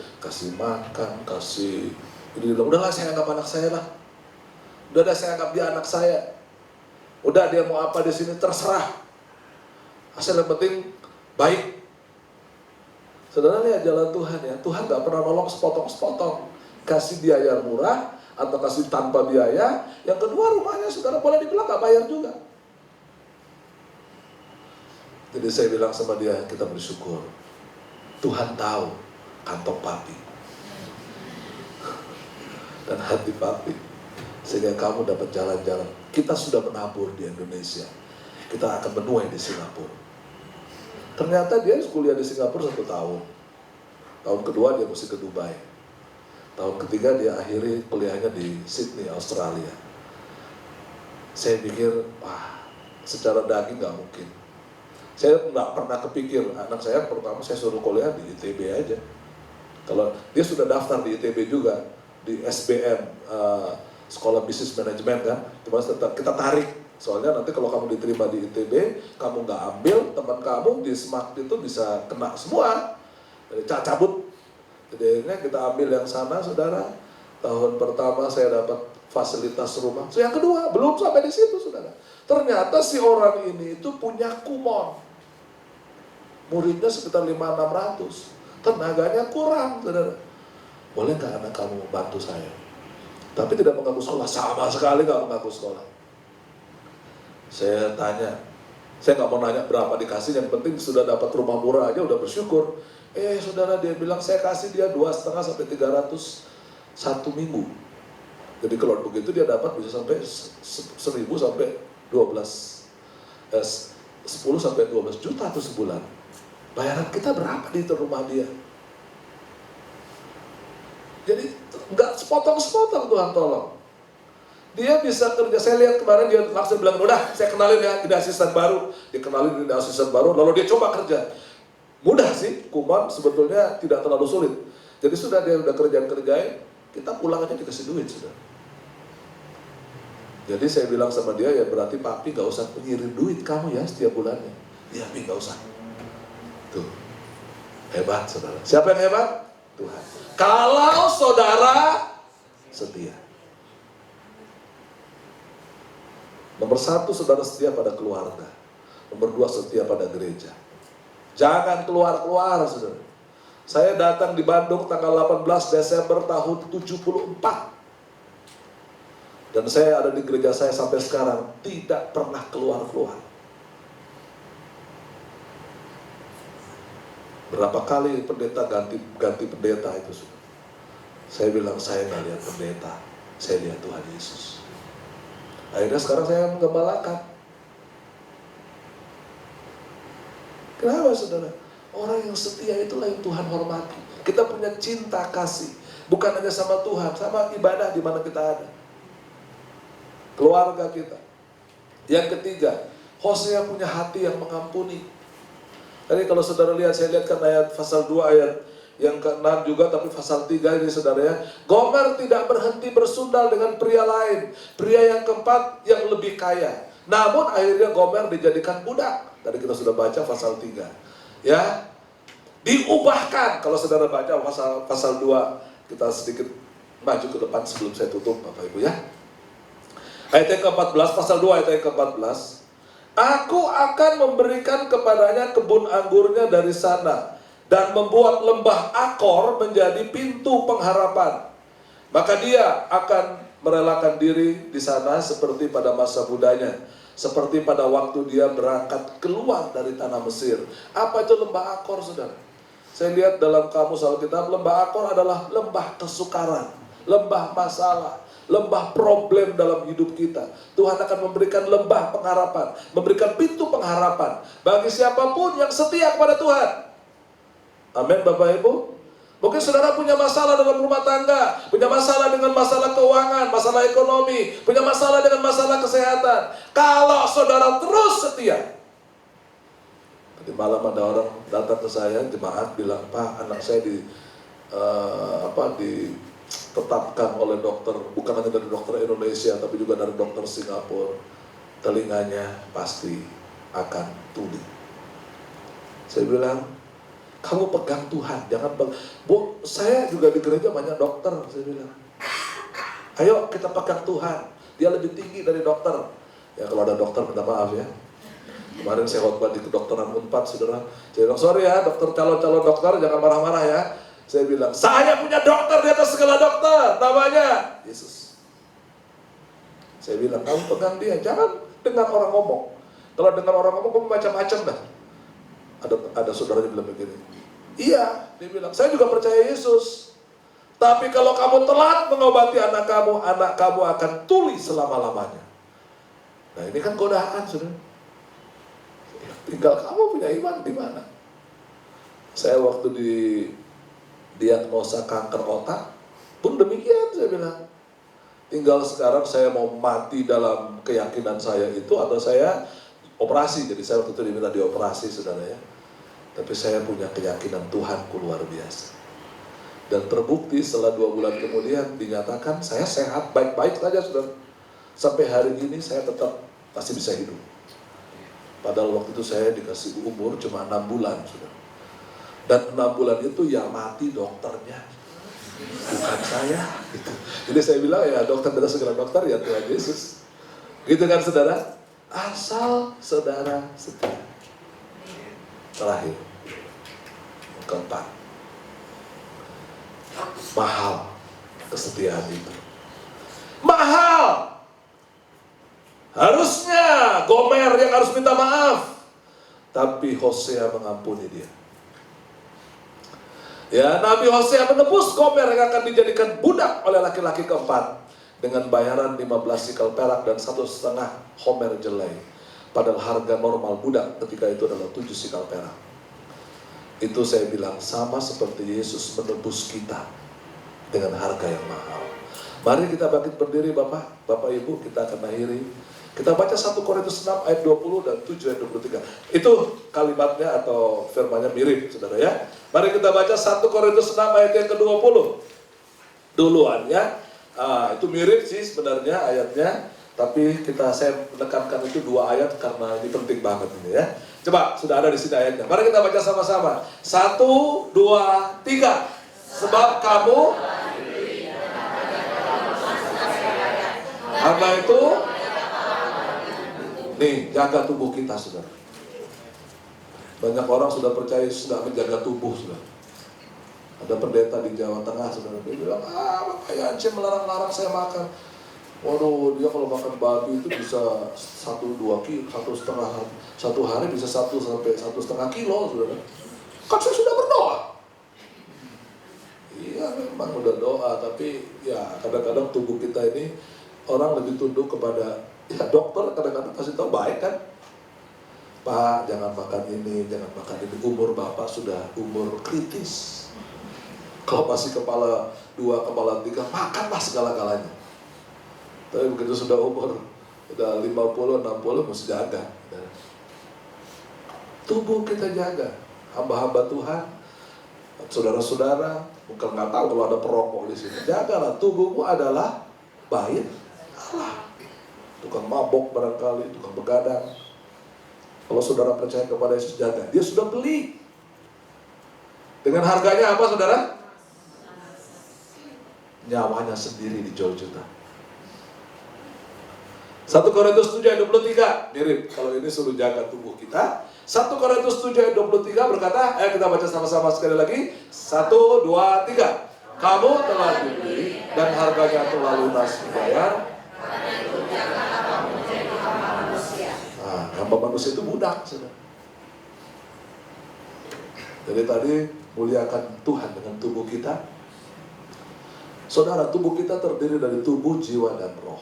makan, kasih. Jadi dia bilang, udahlah saya anggap anak saya lah. Udah saya anggap dia anak saya. Udah dia mau apa di sini terserah. Asal yang penting baik. Saudara lihat jalan Tuhan ya. Tuhan gak pernah nolong sepotong-sepotong. Kasih biaya murah atau kasih tanpa biaya. Yang kedua rumahnya saudara boleh dibilang gak bayar juga. Jadi saya bilang sama dia, kita bersyukur. Tuhan tahu kantong papi dan hati papi, sehingga kamu dapat jalan-jalan. Kita sudah menabur di Indonesia, kita akan menuai di Singapura. Ternyata dia kuliah di Singapura 1 tahun. Tahun kedua dia mesti ke Dubai. Tahun ketiga dia akhiri kuliahnya di Sydney, Australia. Saya pikir, wah, secara daging nggak mungkin. Saya nggak pernah kepikir, anak saya pertama saya suruh kuliah di ITB aja. Kalau dia sudah daftar di ITB juga, di SBM, Sekolah Bisnis Manajemen kan, cuma tetap kita tarik. Soalnya nanti kalau kamu diterima di ITB, kamu nggak ambil, teman kamu di SMART itu bisa kena semua. Jadi cabut. Jadi akhirnya kita ambil yang sana, saudara. Tahun pertama saya dapat fasilitas rumah. So, yang kedua, belum sampai di situ, saudara. Ternyata si orang ini itu punya kumon. Muridnya sekitar 500-600. Tenaganya kurang, saudara. Boleh nggak anak kamu bantu saya? Tapi tidak mengaku sekolah, sama sekali nggak mengaku sekolah. Saya tanya, saya nggak mau nanya berapa dikasih, yang penting sudah dapat rumah murah aja udah bersyukur. Saudara, dia bilang saya kasih dia 2,5 sampai 300 1 minggu. Jadi kalau begitu dia dapat bisa sampai 1.000 sampai 10 sampai 12 juta tuh sebulan. Bayaran kita berapa di rumah dia? Jadi nggak sepotong-sepotong, Tuhan tolong. Dia bisa kerja, saya lihat kemarin dia langsung bilang, udah saya kenalin ya, ini asisten baru. Dia kenalin ini asisten baru, lalu dia coba kerja. Mudah sih, kumon sebetulnya tidak terlalu sulit. Jadi sudah dia udah kerjain, kita pulang aja dikasih duit sudah. Jadi saya bilang sama dia, ya berarti papi gak usah pengirim duit kamu ya setiap bulannya. Iya, papi gak usah. Tuh, hebat saudara. Siapa yang hebat? Tuhan. Kalau saudara setia. Nomor 1, saudara setia pada keluarga. Nomor 2, setia pada gereja. Jangan keluar-keluar, saudara. Saya datang di Bandung tanggal 18 Desember tahun 74. Dan saya ada di gereja saya sampai sekarang, tidak pernah keluar-keluar. Berapa kali pendeta ganti pendeta itu, saudara. Saya bilang, saya nggak lihat pendeta, saya lihat Tuhan Yesus. Akhirnya sekarang saya menggembalakan. Kenapa, saudara? Orang yang setia itulah yang Tuhan hormati. Kita punya cinta kasih, bukan hanya sama Tuhan, sama ibadah di mana kita ada. Keluarga kita. Yang ketiga, Hosea punya hati yang mengampuni. Tadi kalau saudara lihat, saya lihatkan ayat pasal 2 ayat yang ke-6 juga, tapi pasal 3 ini saudara ya. Gomer tidak berhenti bersundal dengan pria lain, pria yang keempat yang lebih kaya. Namun akhirnya Gomer dijadikan budak. Tadi kita sudah baca pasal 3. Ya, diubahkan. Kalau saudara baca pasal 2, kita sedikit maju ke depan sebelum saya tutup, Bapak Ibu ya. Ayat yang ke-14, pasal 2 ayat yang ke-14. Aku akan memberikan kepadanya kebun anggurnya dari sana dan membuat lembah Akor menjadi pintu pengharapan. Maka dia akan merelakan diri di sana seperti pada masa mudanya, seperti pada waktu dia berangkat keluar dari tanah Mesir. Apa itu lembah Akor, saudara? Saya lihat dalam kamus Alkitab, lembah Akor adalah lembah kesukaran, lembah masalah, lembah problem dalam hidup kita. Tuhan akan memberikan lembah pengharapan, memberikan pintu pengharapan bagi siapapun yang setia kepada Tuhan. Amin, Bapak Ibu. Mungkin saudara punya masalah dalam rumah tangga, punya masalah dengan masalah keuangan, masalah ekonomi, punya masalah dengan masalah kesehatan. Kalau saudara terus setia. Tadi malam ada orang datang ke saya, jemaat bilang, Pak, anak saya ditetapkan oleh dokter, bukan hanya dari dokter Indonesia, tapi juga dari dokter Singapura. telinganya pasti akan tuli. Saya bilang, kamu pegang Tuhan, jangan Bu, saya juga di gereja banyak dokter, saya bilang. Ayo kita pegang Tuhan, dia lebih tinggi dari dokter. Ya kalau ada dokter minta maaf ya. Kemarin saya khotbah di kedokteran Unpad, saudara. Saya bilang, sorry ya dokter, calon-calon dokter jangan marah-marah ya. Saya bilang, saya punya dokter di atas segala dokter, namanya Yesus. Saya bilang, kamu pegang dia, jangan dengar orang ngomong. Kalau dengar orang ngomong, kamu macam-macam dah. Ada saudara yang bilang begini, iya, dia bilang, saya juga percaya Yesus. Tapi kalau kamu telat mengobati anak kamu akan tuli selama-lamanya. Nah ini kan godaan, saudara. Tinggal kamu punya iman di mana. Saya waktu di diagnosa kanker otak pun demikian, saya bilang. Tinggal sekarang saya mau mati dalam keyakinan saya itu atau saya operasi. Jadi saya waktu itu diminta dioperasi, saudara ya. Tapi saya punya keyakinan Tuhanku luar biasa. Dan terbukti setelah 2 bulan kemudian dinyatakan saya sehat, baik-baik saja, saudara. Sampai hari ini saya tetap masih bisa hidup. Padahal waktu itu saya dikasih umur cuma 6 bulan, saudara. Dan 6 bulan itu yang mati dokternya, bukan saya. Gitu. Jadi saya bilang ya dokter dari segala dokter ya Tuhan Yesus. Gitu kan saudara? Asal saudara setia. Terakhir, keempat, mahal kesetiaan itu. Mahal. Harusnya Gomer yang harus minta maaf, tapi Hosea mengampuni dia. Ya, Nabi Hosea menebus Gomer yang akan dijadikan budak oleh laki-laki keempat dengan bayaran 15 sikel perak dan 1,5 homer jelai. Padahal harga normal budak ketika itu adalah 7 sikel perak. Itu saya bilang sama seperti Yesus menebus kita dengan harga yang mahal. Mari kita bangkit berdiri Bapak Ibu, kita akan akhiri. Kita baca 1 Korintus 6 ayat 20 dan 7 ayat 23. Itu kalimatnya atau firmannya mirip, saudara ya. Mari kita baca 1 Korintus 6 ayat yang ke-20. Duluan ya. Itu mirip sih sebenarnya ayatnya. Tapi saya menekankan itu 2 ayat karena ini penting banget ini ya. Coba, sudah ada di sini ayatnya. Mari kita baca sama-sama. 1, 2, 3. Sebab kamu karena itu nih, jaga tubuh kita, saudara. Banyak orang sudah percaya sudah menjaga tubuh, saudara. Ada pendeta di Jawa Tengah, saudara. Dia bilang, Bapak Yance melarang-larang saya makan. Waduh, dia kalau makan babi itu bisa 1-2 kilo, 1,5, satu hari bisa 1 sampai 1,5 kilo, saudara. Kan saya sudah berdoa. Iya, memang udah doa, tapi ya kadang-kadang tubuh kita ini orang lebih tunduk kepada ya dokter kadang-kadang kasih tahu baik kan, Pak jangan makan ini, jangan makan ini. Umur Bapak sudah umur kritis. Kalau masih kepala 2, kepala 3, makanlah segala-galanya. Tapi begitu sudah umur udah 50, 60 mesti jaga. Tubuh kita jaga. Hamba-hamba Tuhan, saudara-saudara, bukan nggak tahu kalau ada perokok di sini. Jagalah, tubuhmu adalah bait Allah. Tukang mabok barangkali, tukang begadang. Kalau saudara percaya kepada Yesus, jaga. Dia sudah beli. Dengan harganya apa saudara? Nyawanya sendiri dijual juta. 1 Korintus 7 ayat 23 mirip. Kalau ini suruh jaga tubuh kita. 1 Korintus 7 ayat 23 berkata, ayo kita baca sama-sama sekali lagi. 1, 2, 3. Kamu telah dibeli dan harganya telah lunas dibayar. Hamba manusia itu budak, saudara. Jadi tadi muliakan Tuhan dengan tubuh kita. Saudara, tubuh kita terdiri dari tubuh, jiwa, dan roh.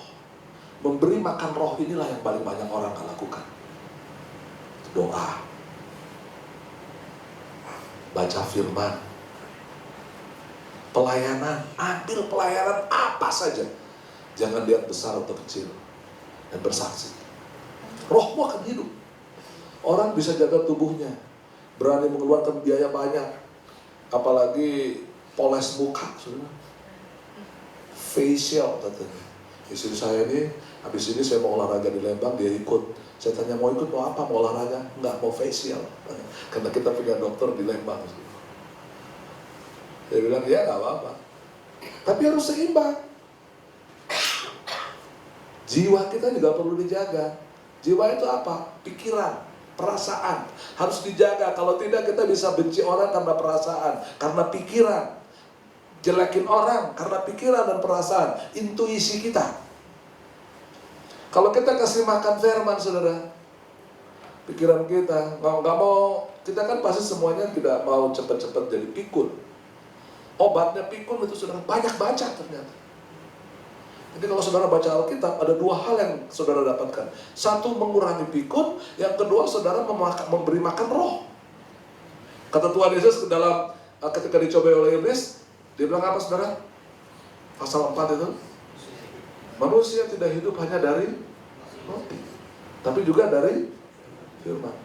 Memberi makan roh inilah yang paling banyak orang akan lakukan. Doa, baca firman, pelayanan, ambil pelayanan apa saja. Jangan lihat besar atau kecil, dan bersaksi. Rohmu akan hidup. Orang bisa jaga tubuhnya, berani mengeluarkan biaya banyak, apalagi poles muka, saudara. Facial katanya. Istri saya ini Habis ini saya mau olahraga di Lembang, dia ikut. Saya tanya mau ikut, mau apa? Mau olahraga? Enggak, mau facial. Karena kita punya dokter di Lembang. Dia bilang, ya nggak apa-apa. Tapi harus seimbang. Jiwa kita juga perlu dijaga. Jiwa itu apa? Pikiran, perasaan. Harus dijaga. Kalau tidak kita bisa benci orang karena perasaan, karena pikiran. Jelekin orang karena pikiran dan perasaan. Intuisi kita. Kalau kita kasih makan firman, saudara, pikiran kita nggak mau, kita kan pasti semuanya tidak mau cepat-cepat jadi pikun. Obatnya pikun itu saudara banyak baca ternyata. Jadi kalau saudara baca Alkitab, ada dua hal yang saudara dapatkan. Satu, mengurangi pikun. Yang kedua, saudara memberi makan roh. Kata Tuhan Yesus dalam ketika dicobai oleh iblis, dia bilang apa saudara? Pasal 4 itu, manusia tidak hidup hanya dari roti, tapi juga dari firman.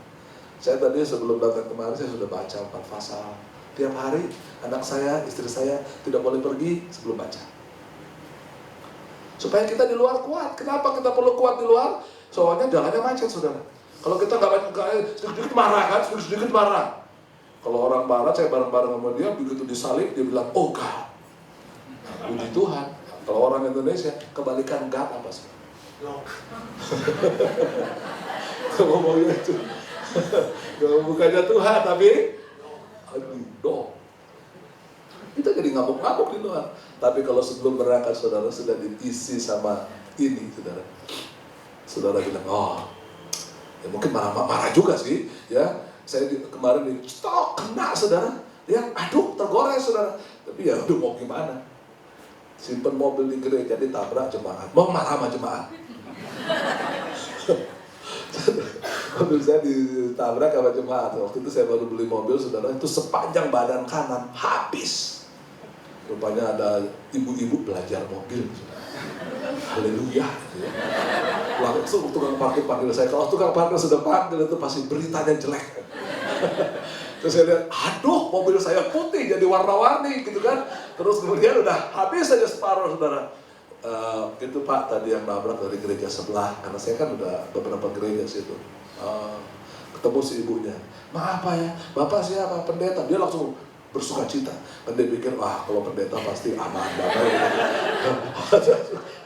Saya tadi sebelum datang kemarin, saya sudah baca 4 pasal. Tiap hari, anak saya, istri saya tidak boleh pergi sebelum baca. Supaya kita di luar kuat. Kenapa kita perlu kuat di luar? Soalnya jalannya macet, saudara. Kalau kita nggak sedikit marah kan, sedikit marah. Kalau orang marah, saya bareng-bareng sama dia, begitu disalib, dia bilang, oh God. Puji Tuhan. Kalau orang Indonesia, kebalikan God apa sih? Ngomongnya itu. Bukannya Tuhan, tapi aduh, kita jadi ngabuk-ngabuk di luar. Tapi kalau sebelum berangkat saudara sudah diisi sama ini, saudara bilang, oh, ya mungkin marah juga sih, ya. Saya kemarin stok kena saudara, ya, aduh tergores saudara. Tapi ya udah mau gimana? Simpen mobil di gereja ditabrak jemaat, mau marah sama jemaat. Mobil saya ditabrak sama jemaat. Waktu itu saya baru beli mobil saudara, itu sepanjang badan kanan habis. Rupanya ada ibu-ibu belajar mobil. Haleluya. Langsung tukang parkir saya. Kalau tukang parkir sudah panggil itu pasti beritanya jelek. Terus saya lihat, aduh mobil saya putih jadi warna-warni gitu kan. Terus kemudian udah habis saja separuh saudara. Itu Pak tadi yang nabrak dari gereja sebelah. Karena saya kan udah beberapa gereja situ. Ketemu si ibunya. Maaf Pak ya, Bapak siapa? Pendeta. Dia langsung bersuka cita. Kan dia pikir, wah kalau pendeta pasti aman banget.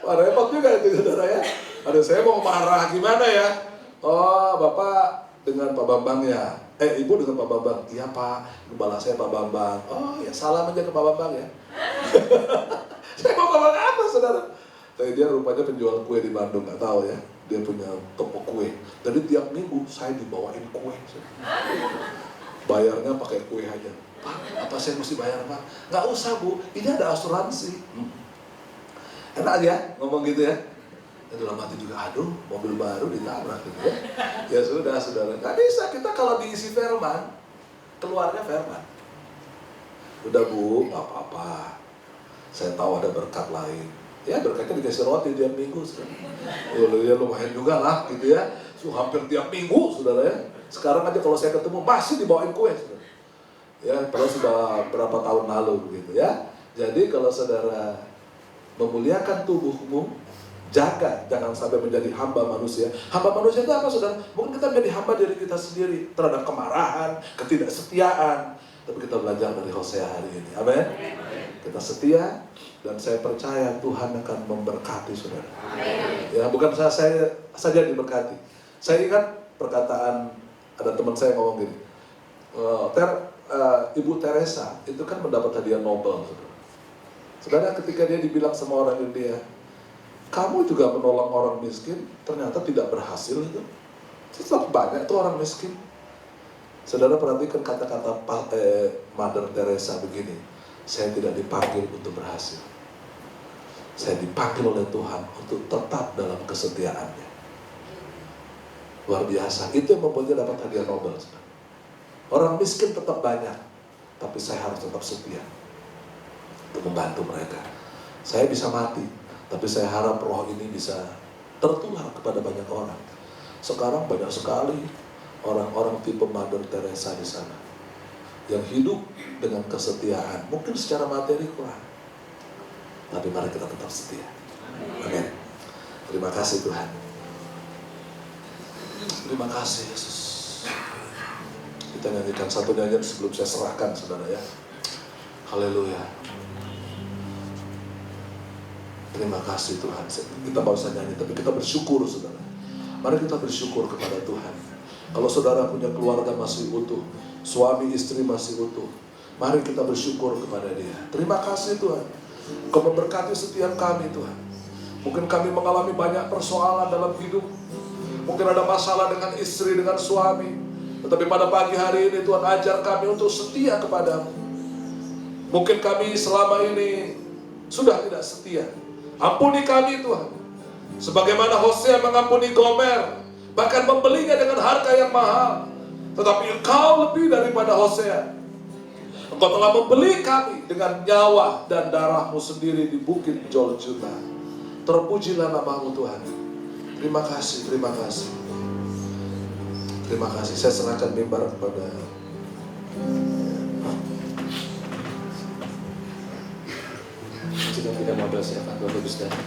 Wah repot juga itu saudara ya. Ada saya mau marah gimana ya? Oh Bapak dengan Pak Bambang ya. Ibu dengan Pak Bambang. Iya Pak, kepala saya Pak Bambang. Oh ya salam aja ke Pak Bambang ya. Saya mau ngomong apa saudara? Tapi dia rupanya penjual kue di Bandung, nggak tahu ya. Dia punya toko kue. Jadi tiap minggu saya dibawain kue. Bayarnya pakai kue aja. Pak, apa saya mesti bayar Pak? Nggak usah Bu, ini ada asuransi. Enak aja ngomong gitu ya. Dan dalam hati juga, aduh mobil baru ditabrak gitu ya. Ya sudah saudara, nggak bisa kita kalau diisi firman, keluarnya firman. Udah Bu, nggak apa-apa. Saya tahu ada berkat lain. Ya berkatnya dikasih roti tiap minggu. Ya lumayan juga lah gitu ya. Hampir tiap minggu saudara ya. Sekarang aja kalau saya ketemu masih dibawain kue saudara. Ya, padahal sudah berapa tahun lalu begitu ya. Jadi kalau saudara memuliakan tubuhmu, jaga jangan sampai menjadi hamba manusia. Hamba manusia itu apa saudara? Mungkin kita menjadi hamba diri kita sendiri terhadap kemarahan, ketidaksetiaan. Tapi kita belajar dari Hosea hari ini. Amin. Kita setia dan saya percaya Tuhan akan memberkati saudara. Ya, bukan saya saja diberkati. Saya ingat perkataan ada teman saya ngomong gini. Ibu Teresa itu kan mendapat hadiah Nobel. Saudara ketika dia dibilang sama orang India, kamu juga menolong orang miskin, ternyata tidak berhasil itu. Tetap banyak tuh orang miskin. Saudara perhatikan kata-kata Mother Teresa begini, saya tidak dipanggil untuk berhasil. Saya dipanggil oleh Tuhan untuk tetap dalam kesetiaannya. Luar biasa, itu yang membuat dia dapat hadiah Nobel. Orang miskin tetap banyak, tapi saya harus tetap setia untuk membantu mereka. Saya bisa mati, tapi saya harap roh ini bisa tertular kepada banyak orang. Sekarang banyak sekali orang-orang tipe Mother Teresa di sana yang hidup dengan kesetiaan. Mungkin secara materi kurang, tapi mari kita tetap setia. Amin. Terima kasih Tuhan. Terima kasih Yesus. Kita nyanyikan satu nyanyian sebelum saya serahkan saudara ya. Haleluya. Terima kasih Tuhan. Kita mau usah nyanyi, tapi kita bersyukur saudara. Mari kita bersyukur kepada Tuhan. Kalau saudara punya keluarga masih utuh, suami istri masih utuh, mari kita bersyukur kepada Dia. Terima kasih Tuhan. Kau memberkati setiap kami Tuhan. Mungkin kami mengalami banyak persoalan dalam hidup. Mungkin ada masalah dengan istri, dengan suami. Tetapi pada pagi hari ini Tuhan ajar kami untuk setia kepadamu. Mungkin kami selama ini sudah tidak setia. Ampuni kami Tuhan. Sebagaimana Hosea mengampuni Gomer, bahkan membelinya dengan harga yang mahal. Tetapi Engkau lebih daripada Hosea. Engkau telah membeli kami dengan nyawa dan darah-Mu sendiri di bukit Golgota. Terpujilah nama-Mu Tuhan. Terima kasih, terima kasih. Terima kasih. Saya serahkan mimbar kepada Jika tidak mau bersiapkan Bapak Ibu Saudara.